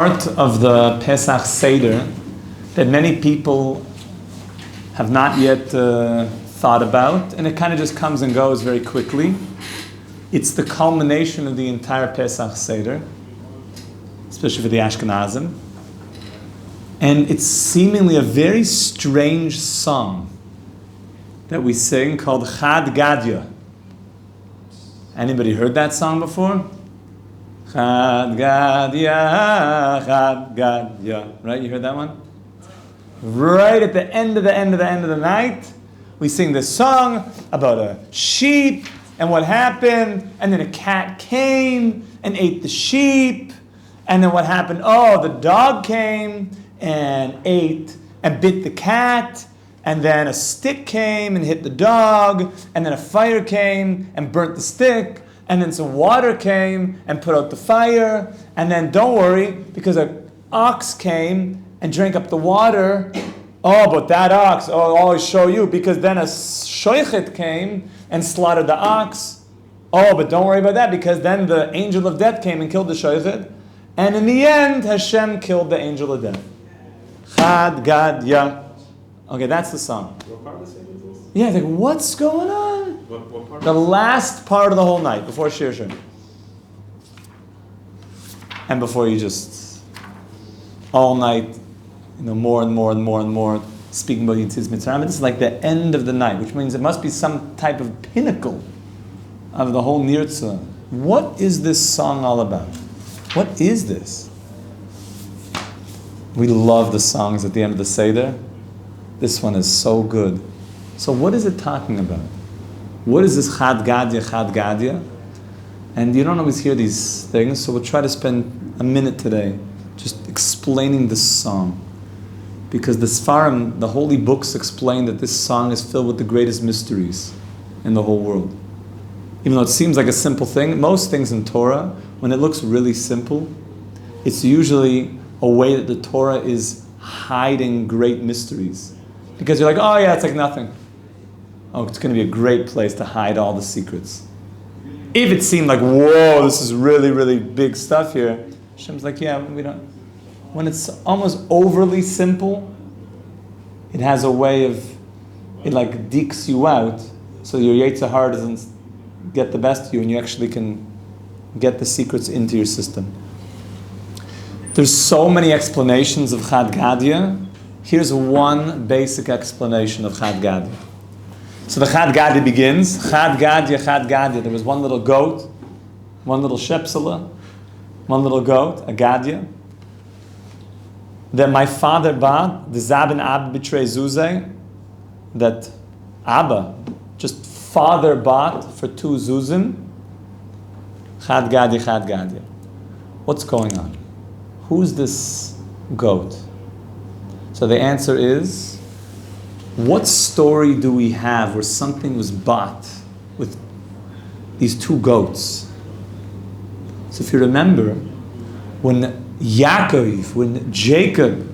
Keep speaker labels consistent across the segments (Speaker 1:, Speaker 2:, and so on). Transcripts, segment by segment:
Speaker 1: Part of the Pesach Seder that many people have not yet thought about, and it kind of just comes and goes very quickly. It's the culmination of the entire Pesach Seder, especially for the Ashkenazim. And it's seemingly a very strange song that we sing called Chad Gadya. Anybody heard that song before? Chad Gadya, Chad Gadya. Right, you heard that one? Right at the end of the night, we sing this song about a sheep and what happened, and then a cat came and ate the sheep, and then what happened? Oh, the dog came and ate and bit the cat, and then a stick came and hit the dog, and then a fire came and burnt the stick, and then some water came and put out the fire, and then don't worry, because an ox came and drank up the water. Oh, but that ox, I'll always show you, because then a shoichet came and slaughtered the ox. Oh, but don't worry about that, because then the angel of death came and killed the shoichet, and in the end, Hashem killed the angel of death. Chad Gadya. Okay, that's the song.
Speaker 2: What part of the song is this?
Speaker 1: Yeah, it's like, what's going on?
Speaker 2: What part?
Speaker 1: The last part of the whole night, before Shir Shem. And before you just, all night, more and more, speaking about Yetzias Mitzrayim. This is like the end of the night, which means it must be some type of pinnacle of the whole Nirtzah. What is this song all about? What is this? We love the songs at the end of the Seder. This one is so good. So what is it talking about? What is this Chad Gadya, Chad Gadya? And you don't always hear these things, so we'll try to spend a minute today just explaining this song. Because the Sfarim, the holy books, explain that this song is filled with the greatest mysteries in the whole world. Even though it seems like a simple thing, most things in Torah, when it looks really simple, it's usually a way that the Torah is hiding great mysteries. Because you're like, oh yeah, it's like nothing. Oh, it's going to be a great place to hide all the secrets. If it seemed like, whoa, this is really, really big stuff here, Hashem's like, yeah, we don't. When it's almost overly simple, it has a way of, it like dekes you out, so your Yetzer Hara doesn't get the best of you, and you actually can get the secrets into your system. There's so many explanations of Chad Gadya. Here's one basic explanation of Chad Gadya. So the Chad Gadya begins, Chad Gadya, Chad Gadya. There was one little goat, one little shepsela, one little goat, a Gadya, that my father bought, the Zabin Abba Bitrei Zuzeh, that Abba, just father bought for 2 zuzim. Chad Gadya, Chad Gadya. What's going on? Who's this goat? So the answer is, what story do we have where something was bought with these 2 goats? So if you remember, when Jacob,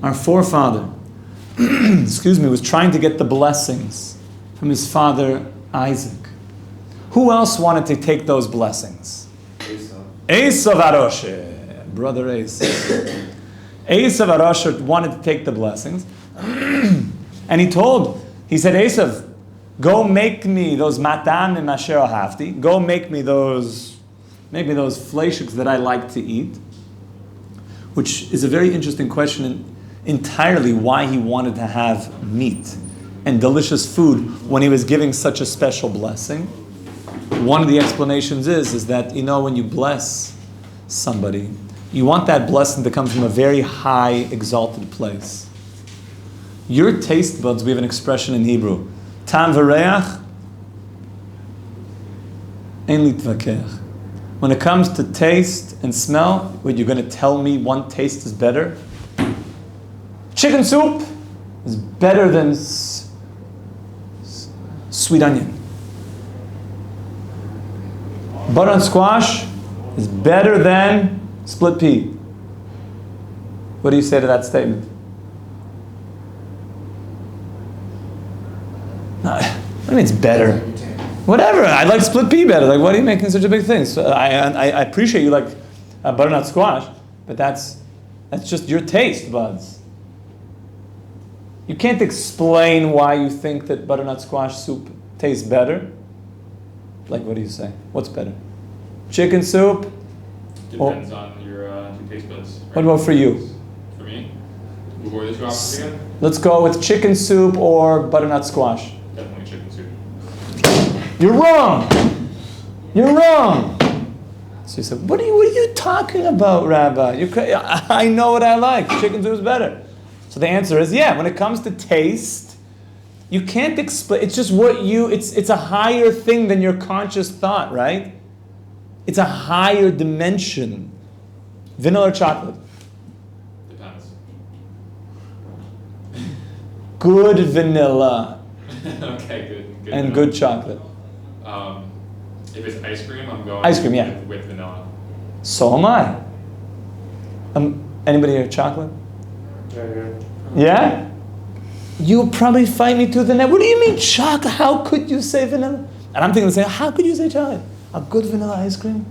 Speaker 1: our forefather, was trying to get the blessings from his father Isaac, who else wanted to take those blessings? Esav Aroshe, brother Esav. Esav Aroshe wanted to take the blessings, and he said, Esav, go make me those matam and masher hafti. Go make me those fleishiks that I like to eat. Which is a very interesting question, and entirely why he wanted to have meat and delicious food when he was giving such a special blessing. One of the explanations is that, when you bless somebody, you want that blessing to come from a very high, exalted place. Your taste buds, we have an expression in Hebrew, tam v'reach, ein litvakeach. When it comes to taste and smell, you're going to tell me one taste is better? Chicken soup is better than sweet onion. Butter and squash is better than split pea. What do you say to that statement? I mean, it's better. Whatever, I like split pea better. Like, what are you making such a big thing? So I appreciate you like butternut squash, But that's just your taste buds. You can't explain why you think that butternut squash soup tastes better. Like, what do you say? What's better? Chicken soup?
Speaker 2: Depends on your taste buds. Right?
Speaker 1: What about for you?
Speaker 2: For me? Before this options again?
Speaker 1: Let's go with chicken soup or butternut squash.
Speaker 2: Definitely chicken soup.
Speaker 1: You're wrong! You're wrong! So you said, what are you talking about, Rabbi? I know what I like. Chicken soup is better. So the answer is, yeah, when it comes to taste, you can't explain. It's just it's a higher thing than your conscious thought, right? It's a higher dimension. Vanilla or chocolate?
Speaker 2: Depends.
Speaker 1: Good vanilla.
Speaker 2: Okay, good.
Speaker 1: And good chocolate.
Speaker 2: If it's ice cream, I'm going
Speaker 1: ice cream, yeah.
Speaker 2: with vanilla.
Speaker 1: So am I. Anybody here chocolate?
Speaker 2: Yeah.
Speaker 1: Yeah? You'll probably fight me tooth and nail. What do you mean chocolate? How could you say vanilla? And I'm thinking the same, how could you say chocolate? A good vanilla ice cream?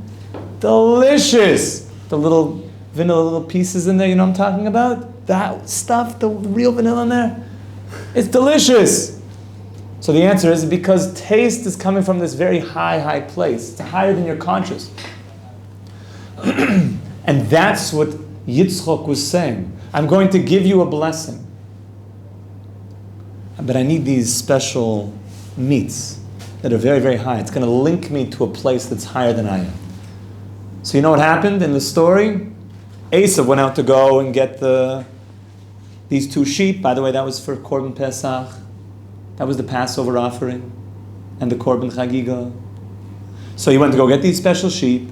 Speaker 1: Delicious! The little vanilla little pieces in there, you know what I'm talking about? That stuff, the real vanilla in there. It's delicious! So the answer is because taste is coming from this very high place. It's higher than your conscious. And that's what Yitzchok was saying. I'm going to give you a blessing. But I need these special meats that are very, very high. It's going to link me to a place that's higher than I am. So you know what happened in the story? Esav went out to go and get these 2 sheep. By the way, that was for Korban Pesach. That was the Passover offering and the Korban Chagiga. So he went to go get these special sheep.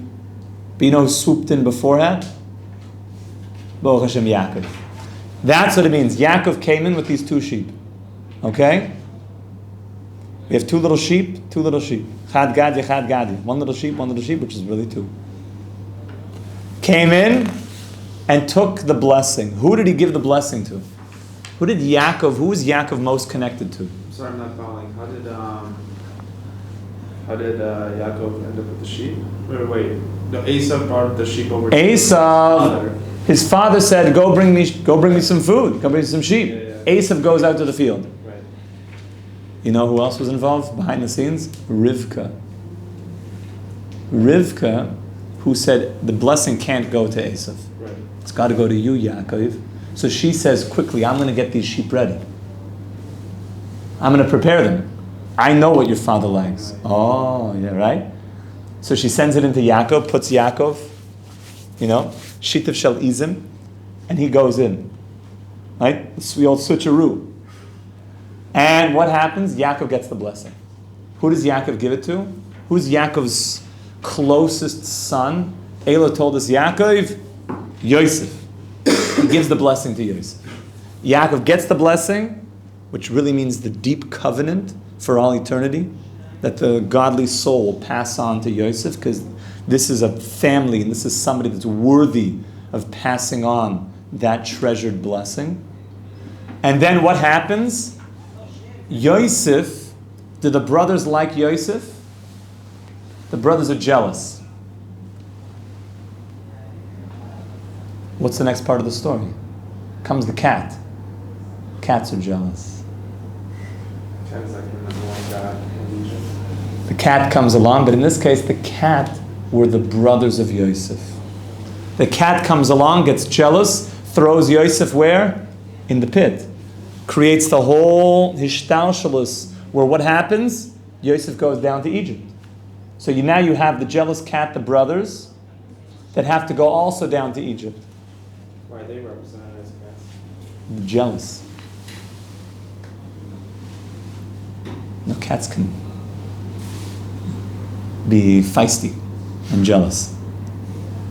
Speaker 1: But you know who swooped in beforehand? Baruch Hashem, Yaakov. That's what it means. Yaakov came in with these 2 sheep. Okay? We have 2 little sheep, 2 little sheep. Chad Gadya, Chad Gadya. 1 little sheep, which is really 2. Came in and took the blessing. Who did he give the blessing to? Who was Yaakov most connected to?
Speaker 3: Sorry, I'm not following. How did Yaakov end up with the sheep? Wait. No, Esav brought the sheep over to
Speaker 1: Esav, his father said, go bring me some food. Go bring me some sheep.
Speaker 3: Yeah.
Speaker 1: Esav goes out to the field.
Speaker 3: Right.
Speaker 1: You know who else was involved behind the scenes? Rivka, who said the blessing can't go to Esav.
Speaker 3: Right.
Speaker 1: It's got to go to you, Yaakov. So she says, quickly, I'm going to get these sheep ready. I'm going to prepare them. I know what your father likes. Oh, yeah, right? So she sends it into Yaakov, puts Yaakov, Shitav Shel Izim, and he goes in. Right? We all switcheroo. And what happens? Yaakov gets the blessing. Who does Yaakov give it to? Who's Yaakov's closest son? Elah told us, Yaakov, Yosef. He gives the blessing to Yosef. Yaakov gets the blessing, which really means the deep covenant for all eternity, that the godly soul will pass on to Yosef, because this is a family and this is somebody that's worthy of passing on that treasured blessing. And then what happens? Yosef, do the brothers like Yosef? The brothers are jealous. What's the next part of the story? Comes the cat. Cats are jealous.
Speaker 3: Cat is like the number 1 god in Egypt.
Speaker 1: The cat comes along, but in this case, the cat were the brothers of Yosef. The cat comes along, gets jealous, throws Yosef where? In the pit. Creates the whole hishtalshalus, where what happens? Yosef goes down to Egypt. So now you have the jealous cat, the brothers, that have to go also down to Egypt.
Speaker 3: Why are they represented as cats?
Speaker 1: Jealous. No, cats can be feisty and jealous.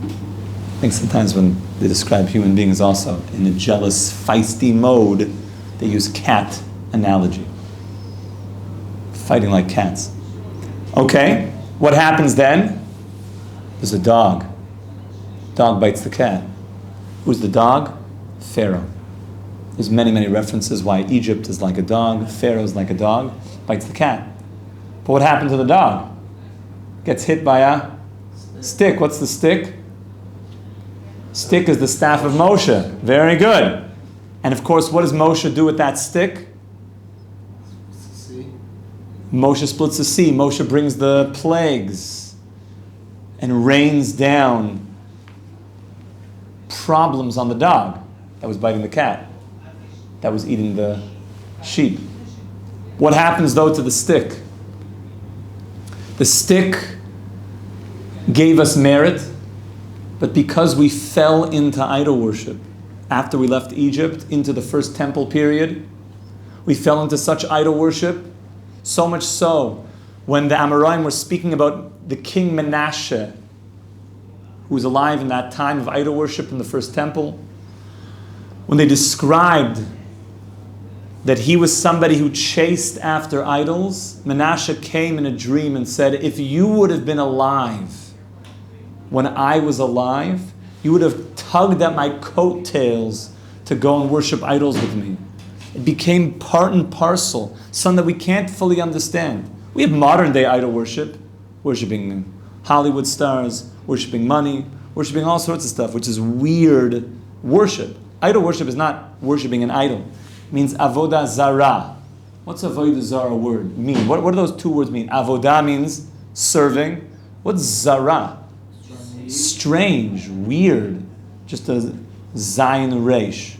Speaker 1: I think sometimes when they describe human beings also in a jealous, feisty mode, they use cat analogy. Fighting like cats. Okay, what happens then? There's a dog. Dog bites the cat. Who's the dog? Pharaoh. There's many, many references why Egypt is like a dog, Pharaoh is like a dog, bites the cat. But what happened to the dog? Gets hit by a stick. What's the stick? Stick is the staff of Moshe. Very good. And of course, what does Moshe do with that stick? Moshe splits the sea. Moshe brings the plagues and rains down problems on the dog that was biting the cat, that was eating the sheep. What happens though to the stick? The stick gave us merit, but because we fell into idol worship after we left Egypt into the first temple period, we fell into such idol worship, so much so when the Amoraim were speaking about the king Menashe, who was alive in that time of idol worship in the first temple, when they described that he was somebody who chased after idols, Menashe came in a dream and said, if you would have been alive when I was alive, you would have tugged at my coattails to go and worship idols with me. It became part and parcel, something that we can't fully understand. We have modern day idol worship, worshiping Hollywood stars, worshiping money, worshiping all sorts of stuff, which is weird worship. Idol worship is not worshiping an idol. It means avodah zarah. What's avodah zarah word mean? What do those two words mean? Avodah means serving. What's zarah? Strange, weird. Just a zayin reish.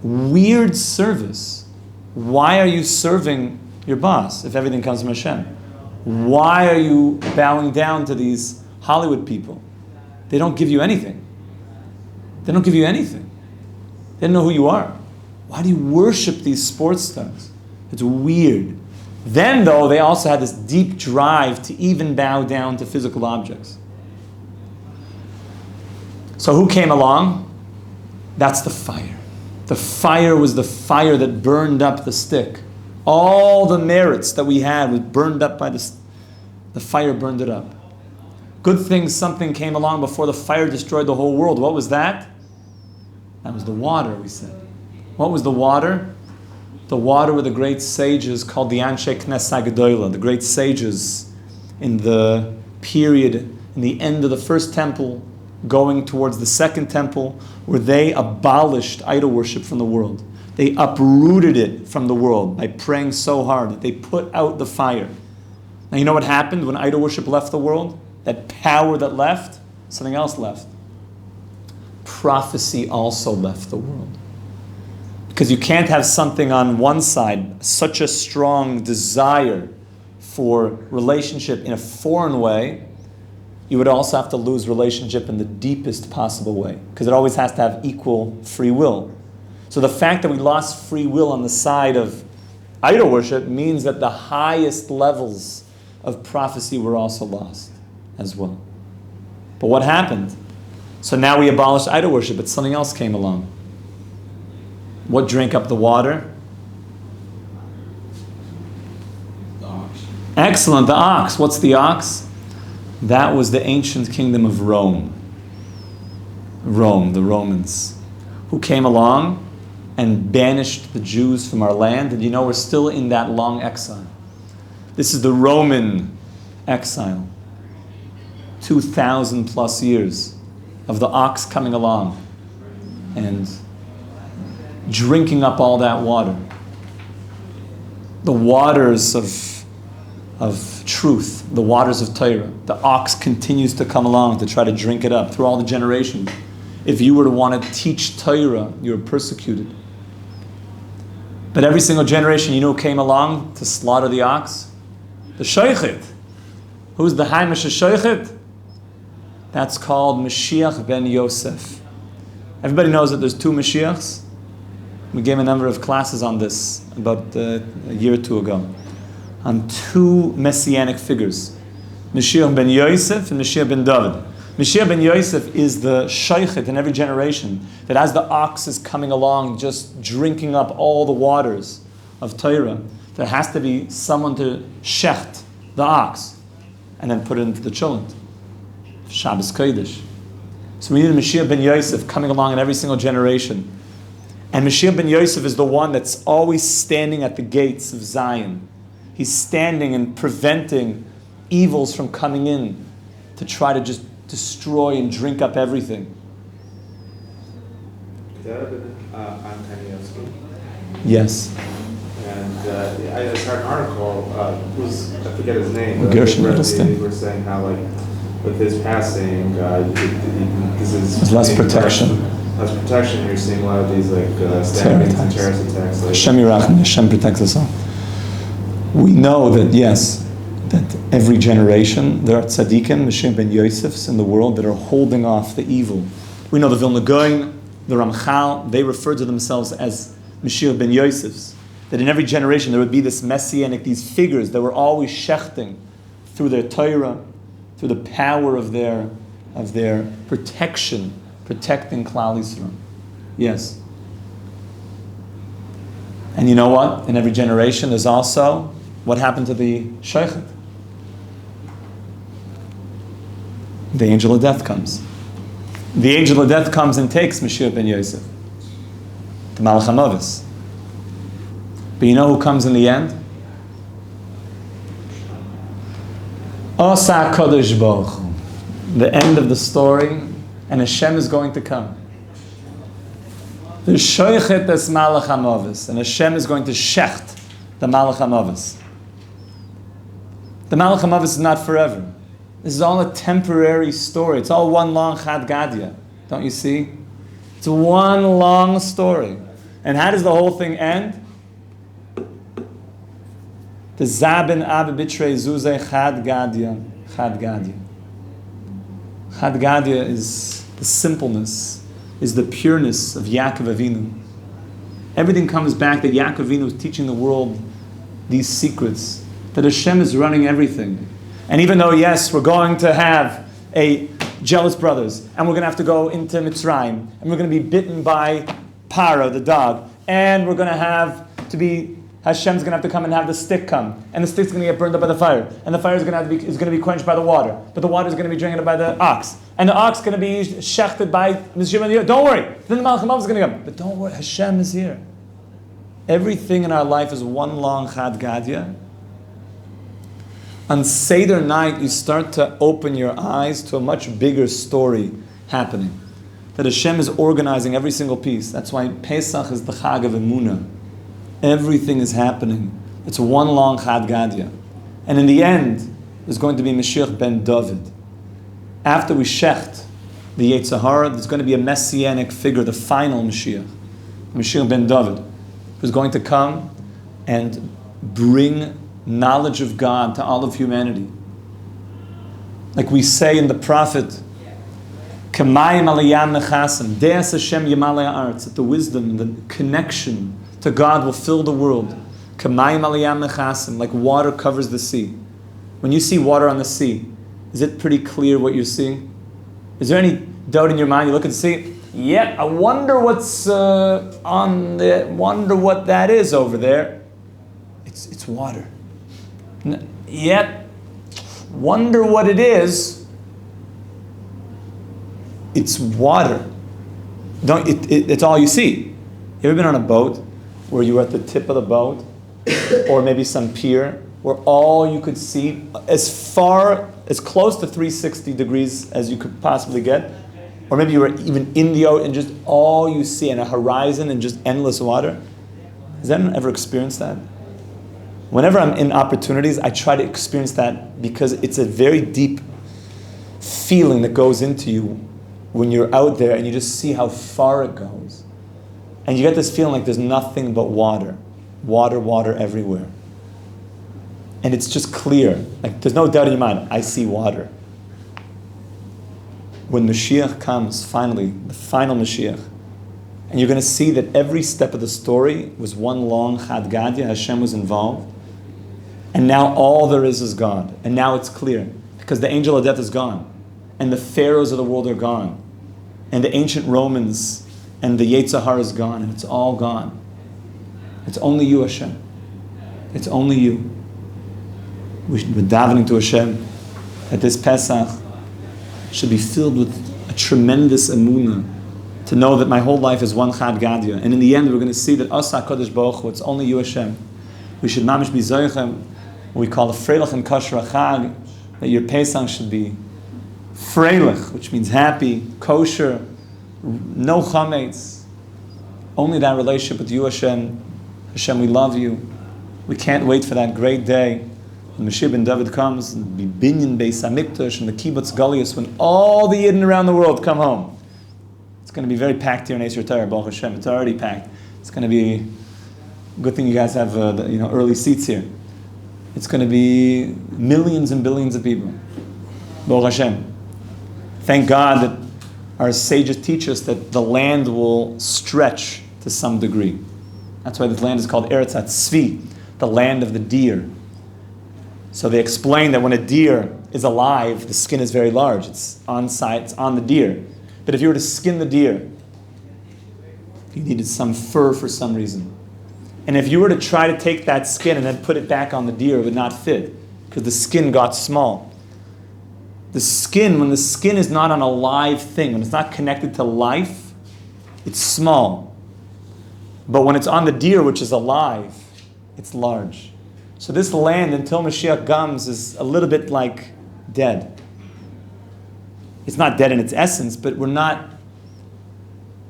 Speaker 1: Weird service. Why are you serving your boss if everything comes from Hashem? Why are you bowing down to these Hollywood people? They don't give you anything. They don't give you anything. They don't know who you are. Why do you worship these sports stars? It's weird. Then, though, they also had this deep drive to even bow down to physical objects. So who came along? That's the fire. The fire was the fire that burned up the stick. All the merits that we had was burned up by the fire burned it up. Good thing something came along before the fire destroyed the whole world. What was that? That was the water, we said. What was the water? The water were the great sages called the Anshe Knesset Gedola, the great sages in the period, in the end of the first temple, going towards the second temple, where they abolished idol worship from the world. They uprooted it from the world by praying so hard that they put out the fire. Now you know what happened when idol worship left the world? That power that left, something else left. Prophecy also left the world. Because you can't have something on one side, such a strong desire for relationship in a foreign way, you would also have to lose relationship in the deepest possible way, because it always has to have equal free will. So the fact that we lost free will on the side of idol worship means that the highest levels of prophecy were also lost as well. But what happened? So now we abolished idol worship, but something else came along. What drank up the water?
Speaker 3: The ox.
Speaker 1: Excellent, the ox. What's the ox? That was the ancient kingdom of Rome. Rome, the Romans, who came along and banished the Jews from our land. And you know, we're still in that long exile. This is the Roman exile. 2,000 plus years of the ox coming along and drinking up all that water. The waters of truth, the waters of Torah. The ox continues to come along to try to drink it up through all the generations. If you were to want to teach Torah, you were persecuted. But every single generation, you know, came along to slaughter the ox? The Shochet. Who's the Haimish Shochet? That's called Moshiach ben Yosef. Everybody knows that there's two Mashiachs. We gave a number of classes on this about a year or two ago, on two messianic figures, Mashiach ben Yosef and Mashiach ben David. Mashiach ben Yosef is the Shochet in every generation, that as the ox is coming along, just drinking up all the waters of Torah, there has to be someone to shecht the ox, and then put it into the cholent. Shabbos Kodesh. So we need a Mashiach ben Yosef coming along in every single generation. And Mashiach ben Yosef is the one that's always standing at the gates of Zion. He's standing and preventing evils from coming in to try to just destroy and drink up everything. Yes.
Speaker 3: And I just heard an article, I forget his name, but
Speaker 1: Gershon
Speaker 3: they
Speaker 1: Edelstein.
Speaker 3: were saying how, like, with his passing, this is...
Speaker 1: There's less protection.
Speaker 3: Less protection, you're seeing a lot of these, like, stabbings and terrorist attacks. Like,
Speaker 1: Hashem Yirachim, Hashem protects us all. We know that, yes, that every generation, there are tzaddikim, Moshiach ben Yosefs in the world that are holding off the evil. We know the Vilna Gaon, the Ramchal, they refer to themselves as Moshiach ben Yosefs. That in every generation there would be this messianic, these figures that were always shechting through their Torah, through the power of their protection, protecting Klal Yisrael. Yes. And you know what? In every generation there's also what happened to the Shochet. The angel of death comes. The angel of death comes and takes Moshiach ben Yosef, the Malach HaMavis. But you know who comes in the end? Osa Kodesh Baruch Hu. The end of the story, and Hashem is going to come. The Shoichet es Malach HaMavis, and Hashem is going to shecht the Malach HaMavis. The Malach HaMavis is not forever. This is all a temporary story. It's all one long Chad Gadya. Don't you see? It's one long story. And how does the whole thing end? The Zabin Abba Bitrei Zuzeh Chad Gadya. Chad Gadya. Chad Gadya is the simpleness, is the pureness of Yaakov Avinu. Everything comes back that Yaakov Avinu is teaching the world these secrets, that Hashem is running everything. And even though, yes, we're going to have a jealous brothers, and we're going to have to go into Mitzrayim, and we're going to be bitten by Paro, the dog, and we're going to have to be, Hashem's going to have to come and have the stick come, and the stick's going to get burned up by the fire, and the fire is going to be quenched by the water, but the water is going to be drained by the ox, and the ox is going to be shechted by Moshiach. Don't worry, then the Malach HaMavis is going to come, but don't worry, Hashem is here. Everything in our life is one long Chad Gadya. On Seder night, you start to open your eyes to a much bigger story happening. That Hashem is organizing every single piece. That's why Pesach is the Chag of Emunah. Everything is happening. It's one long Chad Gadya. And in the end, there's going to be Mashiach ben David. After we shecht the Yetzer Hara, there's going to be a messianic figure, the final Mashiach, Mashiach ben David, who's going to come and bring knowledge of God to all of humanity. Like we say in the prophet, Kamayim aliyam nechasim, De'as Hashem yamalei ha'aretz, that the wisdom, the connection to God will fill the world. Kamayim aliyam nechasim, like water covers the sea. When you see water on the sea, is it pretty clear what you're seeing? Is there any doubt in your mind? You look at the sea, yeah, I wonder what's on the, wonder what that is over there. It's water. Yet, wonder what it is. It's water. It's all you see. You ever been on a boat where you were at the tip of the boat, or maybe some pier, where all you could see, as close to 360 degrees as you could possibly get, or maybe you were even in the ocean and just all you see in a horizon and just endless water? Has anyone ever experienced that? Whenever I'm in opportunities, I try to experience that because it's a very deep feeling that goes into you when you're out there and you just see how far it goes. And you get this feeling like there's nothing but water. Water, water everywhere. And it's just clear. Like there's no doubt in your mind, I see water. When Mashiach comes, finally, the final Mashiach, and you're going to see that every step of the story was one long Chad Gadya, Hashem was involved. And now all there is God. And now it's clear. Because the angel of death is gone. And the pharaohs of the world are gone. And the ancient Romans and the Yetzer Hara is gone. And it's all gone. It's only you, Hashem. It's only you. We should be davening to Hashem that this Pesach should be filled with a tremendous emunah, to know that my whole life is one Chad Gadya. And in the end, we're going to see that Asa Kodesh Baruch Hu, it's only you, Hashem. We should mamish be zoichem, what we call a freilich and kosher chag, that your Pesach should be freilich, which means happy, kosher, no chametz, Only that relationship with you, Hashem. Hashem, we love you. We can't wait for that great day when Mashiach ben David comes, and the Binyan Beis Hamikdash and the Kibbutz Galius, when all the Yidden around the world come home. It's going to be very packed here in Eser Torah, Baruch Hashem. It's already packed. It's going to be a good thing you guys have early seats here. It's going to be millions and billions of people. Baruch Hashem. Thank God that our sages teach us that the land will stretch to some degree. That's why this land is called Eretz HaTzvi, the land of the deer. So they explain that when a deer is alive, the skin is very large. It's on the deer. But if you were to skin the deer, you needed some fur for some reason. And if you were to try to take that skin and then put it back on the deer, it would not fit because the skin got small. The skin, when the skin is not on a live thing, when it's not connected to life, it's small. But when it's on the deer, which is alive, it's large. So this land, until Mashiach comes, is a little bit like dead. It's not dead in its essence, but we're not.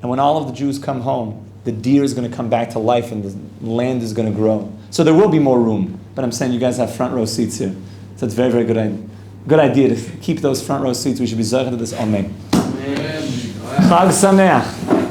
Speaker 1: And when all of the Jews come home, the deer is going to come back to life and the land is going to grow. So there will be more room. But I'm saying you guys have front row seats here. So it's very, very good idea to keep those front row seats. We should be zeicher to this. Amen. Chag Sameach.